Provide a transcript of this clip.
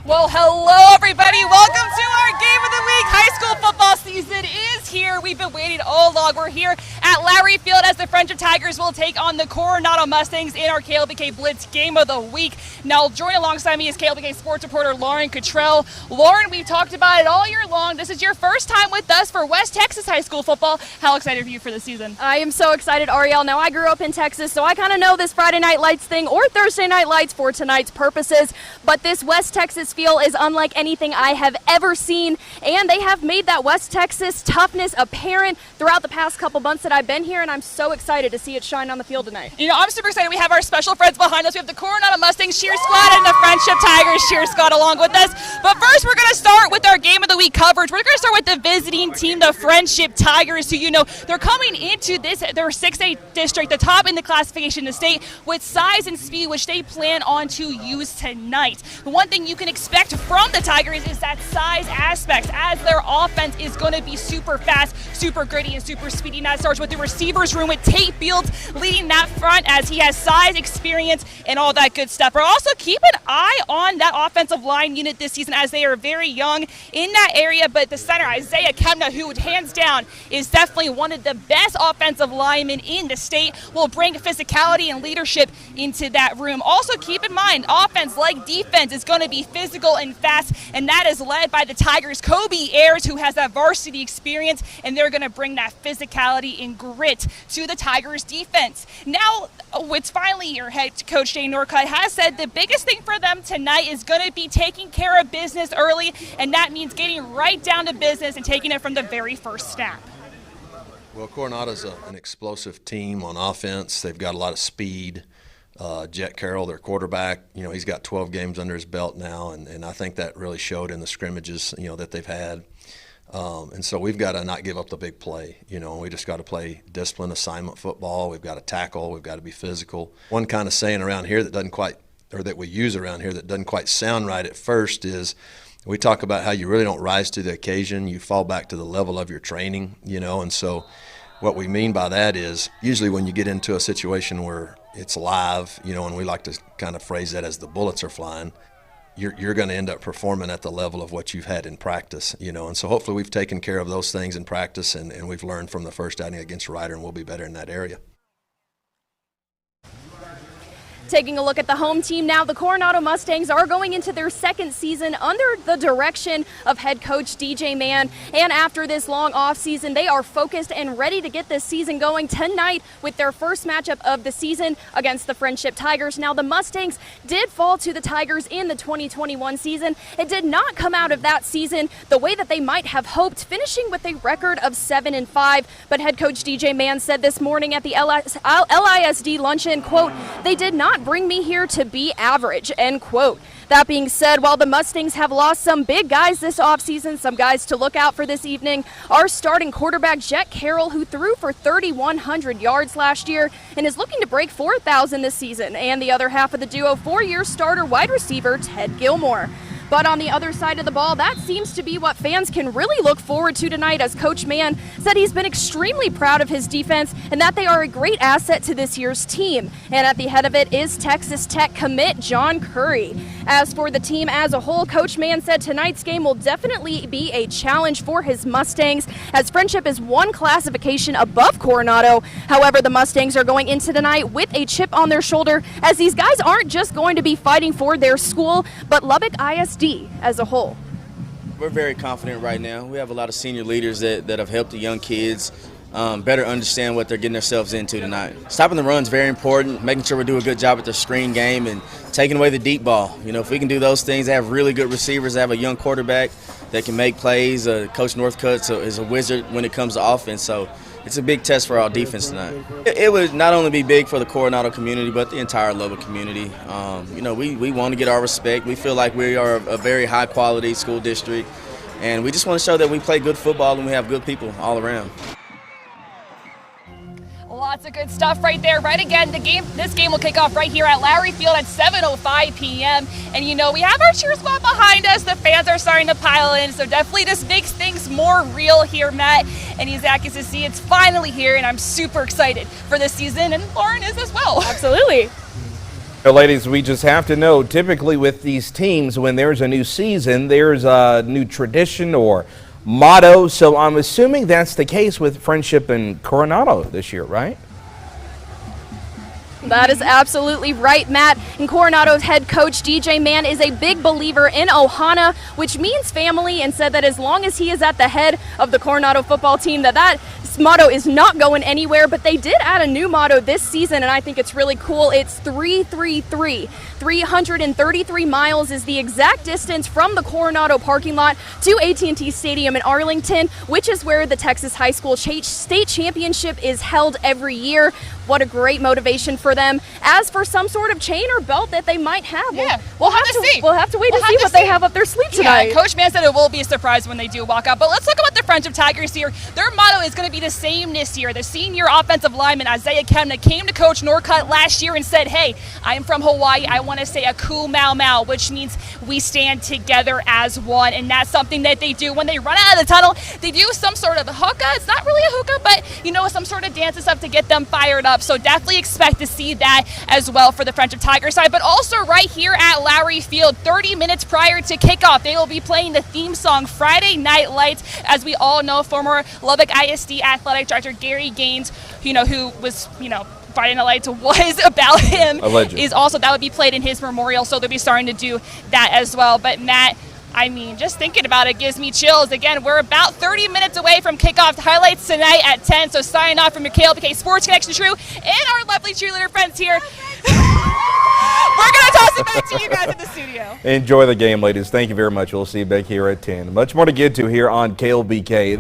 Well, hello, everybody. Welcome to our Game of the Week. High school football season is here. We've been waiting all along. We're here at Lowrey Field as the Frenship Tigers will take on the Coronado Mustangs in our KLBK Blitz Game of the Week. Now, joining alongside me is KLBK sports reporter Lauren Cottrell. Lauren, we've talked about it all year long. This is your first time with us for West Texas high school football. How excited are you for the season? I am so excited, Ariel. Now, I grew up in Texas, so I kind of know this Friday Night Lights thing or Thursday Night Lights for tonight's purposes. But this West Texas feel is unlike anything I have ever seen, and they have made that West Texas toughness apparent throughout the past couple months that I've been here, and I'm so excited to see it shine on the field tonight. You know, I'm super excited. We have our special friends behind us. We have the Coronado Mustangs cheer squad and the Frenship Tigers cheer squad along with us. But first, we're going to start with our Game of the Week coverage. We're going to start with the visiting team, the Frenship Tigers, who, you know, they're coming into this, their 6A district, the top in the classification in the state, with size and speed, which they plan on to use tonight. The one thing you can expect from the Tigers is that size aspect, as their offense is going to be super fast, super gritty, and super speedy. And that starts with the receivers room with Tate Fields leading that front as he has size, experience, and all that good stuff. But also keep an eye on that offensive line unit this season as they are very young in that area. But the center, Isaiah Kemna, who hands down is definitely one of the best offensive linemen in the state, will bring physicality and leadership into that room. Also keep in mind, offense like defense is going to be physical and fast, and that is led by the Tigers' Kobe Ayers, who has that varsity experience, and they're going to bring that physicality and grit to the Tigers' defense. Now, it's finally your head coach, Jay Norcutt, has said the biggest thing for them tonight is going to be taking care of business early, and that means getting right down to business and taking it from the very first snap. Well, Coronado's an explosive team on offense. They've got a lot of speed. Jet Carroll, their quarterback, you know, he's got 12 games under his belt now, and I think that really showed in the scrimmages, you know, that they've had. And so we've got to not give up the big play. You know, we just got to play disciplined assignment football. We've got to tackle. We've got to be physical. One kind of saying around here that doesn't quite, or that we use around here that doesn't quite sound right at first is we talk about how you really don't rise to the occasion. You fall back to the level of your training, you know, and so what we mean by that is usually when you get into a situation where it's live, you know, and we like to kind of phrase that as the bullets are flying, you're going to end up performing at the level of what you've had in practice, you know. And so hopefully we've taken care of those things in practice and we've learned from the first outing against Ryder, and we'll be better in that area. Taking a look at the home team now, the Coronado Mustangs are going into their second season under the direction of head coach DJ Mann. And after this long offseason, they are focused and ready to get this season going tonight with their first matchup of the season against the Frenship Tigers. Now, the Mustangs did fall to the Tigers in the 2021 season. It did not come out of that season the way that they might have hoped, finishing with a record of 7-5. But head coach DJ Mann said this morning at the LISD luncheon, quote, "They did not bring me here to be average," end quote. That being said, while the Mustangs have lost some big guys this offseason, some guys to look out for this evening, our starting quarterback Jet Carroll, who threw for 3,100 yards last year and is looking to break 4,000 this season, and the other half of the duo, four-year starter wide receiver Ted Gilmore. But on the other side of the ball, that seems to be what fans can really look forward to tonight, as Coach Mann said he's been extremely proud of his defense and that they are a great asset to this year's team. And at the head of it is Texas Tech commit John Curry. As for the team as a whole, Coach Mann said tonight's game will definitely be a challenge for his Mustangs, as Frenship is one classification above Coronado. However, the Mustangs are going into tonight with a chip on their shoulder, as these guys aren't just going to be fighting for their school, but Lubbock ISD as a whole. We're very confident right now. We have a lot of senior leaders that have helped the young kids better understand what they're getting themselves into tonight. Stopping the run is very important, making sure we do a good job at the screen game and taking away the deep ball. You know, if we can do those things, they have really good receivers, they have a young quarterback that can make plays. Coach Northcutt is a wizard when it comes to offense, so it's a big test for our defense tonight. It would not only be big for the Coronado community, but the entire Lubbock community. You know, we want to get our respect. We feel like we are a very high-quality school district, and we just want to show that we play good football and we have good people all around. Lots of good stuff right there. Right again, this game will kick off right here at Lowrey Field at 7:05 p.m. And you know, we have our cheer squad behind us. The fans are starting to pile in, so definitely this makes things more real here, Matt and Isaac, is to see it's finally here, and I'm super excited for this season, and Lauren is as well. Absolutely. Well, ladies, we just have to know, typically with these teams, when there's a new season, there's a new tradition or motto. So I'm assuming that's the case with Frenship and Coronado this year, right? That is absolutely right, Matt. And Coronado's head coach, DJ Mann, is a big believer in Ohana, which means family, and said that as long as he is at the head of the Coronado football team, that motto is not going anywhere. But they did add a new motto this season, and I think it's really cool. It's 333. 333 miles is the exact distance from the Coronado parking lot to AT&T Stadium in Arlington, which is where the Texas High School State Championship is held every year. What a great motivation for them. As for some sort of chain or belt that they might have, we'll have to see. We'll have to wait to see what they have up their sleeve tonight. Yeah, Coach Mann said it will be a surprise when they do walk out. But let's talk about the Frenship Tigers here. Their motto is going to be the same this year. The senior offensive lineman, Isaiah Kemna, came to Coach Norcutt last year and said, hey, I am from Hawaii. I want to say a cool mau mau, which means we stand together as one. And that's something that they do when they run out of the tunnel. They do some sort of hookah. It's not really a hookah, but, some sort of dance and stuff to get them fired up. So definitely expect to see that as well for the Frenship Tiger side. But also right here at Lowrey Field, 30 minutes prior to kickoff, they will be playing the theme song Friday Night Lights. As we all know, former Lubbock ISD athletic director Gary Gaines, who was, Friday Night Lights was about him, is also, that would be played in his memorial. So they'll be starting to do that as well. But Matt, just thinking about it gives me chills. Again, we're about 30 minutes away from kickoff. Highlights tonight at 10. So signing off from your KLBK Sports Connection crew and our lovely cheerleader friends here. We're going to toss it back to you guys in the studio. Enjoy the game, ladies. Thank you very much. We'll see you back here at 10. Much more to get to here on KLBK.